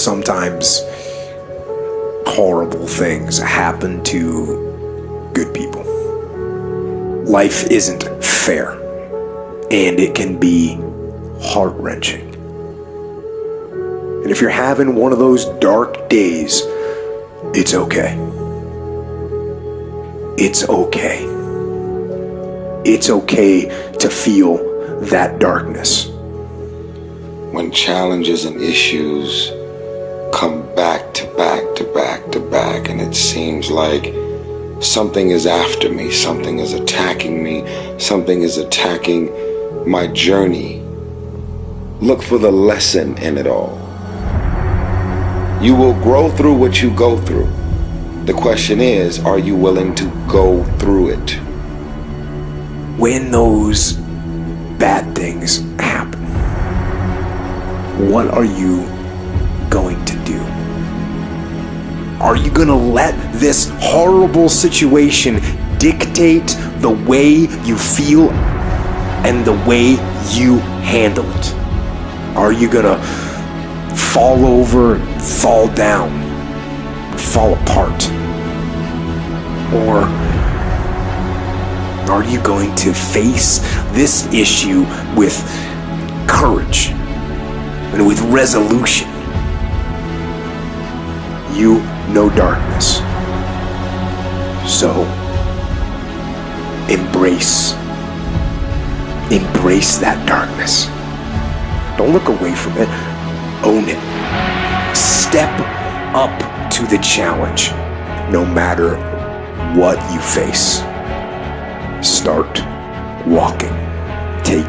sometimes horrible things happen to good people. Life isn't fair, and it can be heart-wrenching. And if you're having one of those dark days, it's okay. It's okay. It's okay to feel that darkness. When challenges and issues come back to back to back to back, and it seems like something is after me, something is attacking me, something is attacking my journey, look for the lesson in it all. You will grow through what you go through. The question is, are you willing to go through it? When those bad things happen, what are you going to do? Are you going to let this horrible situation dictate the way you feel and the way you handle it? Are you going to fall over, fall down, fall apart? Or are you going to face this issue with courage and with resolution? You know darkness, so embrace that darkness. Don't look away from it. Own it. Step up to the challenge, no matter what you face. Start walking. Take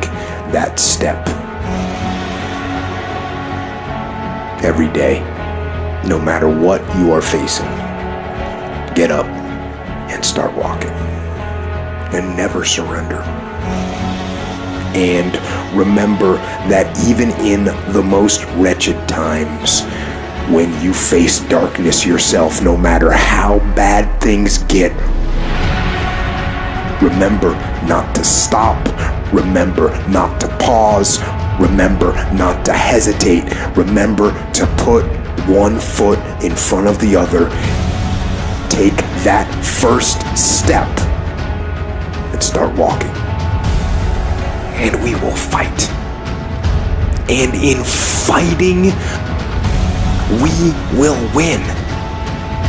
that step. Every day, no matter what you are facing, get up and start walking. And never surrender. And remember that even in the most wretched times, when you face darkness yourself, no matter how bad things get, remember not to stop. Remember not to pause. Remember not to hesitate. Remember to put one foot in front of the other. Take that first step and start walking. And we will fight. And in fighting, we will win.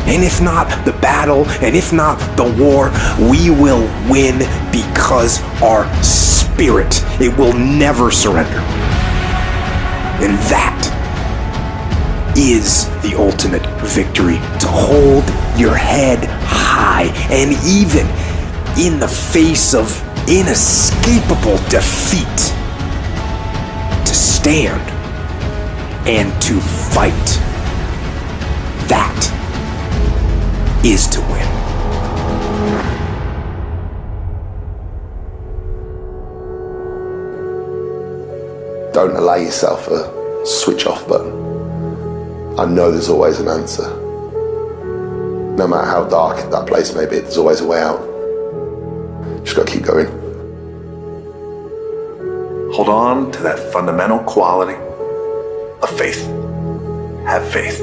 And if not the battle, and if not the war, we will win because our spirit, it will never surrender. And that is the ultimate victory. To hold your head high, and even in the face of inescapable defeat, to stand and to fight. That is to win. Don't allow yourself a switch off button. I know there's always an answer. No matter how dark that place may be, there's always a way out. Just gotta keep going. Hold on to that fundamental quality of faith. Have faith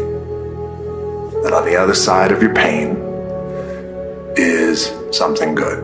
that on the other side of your pain is something good.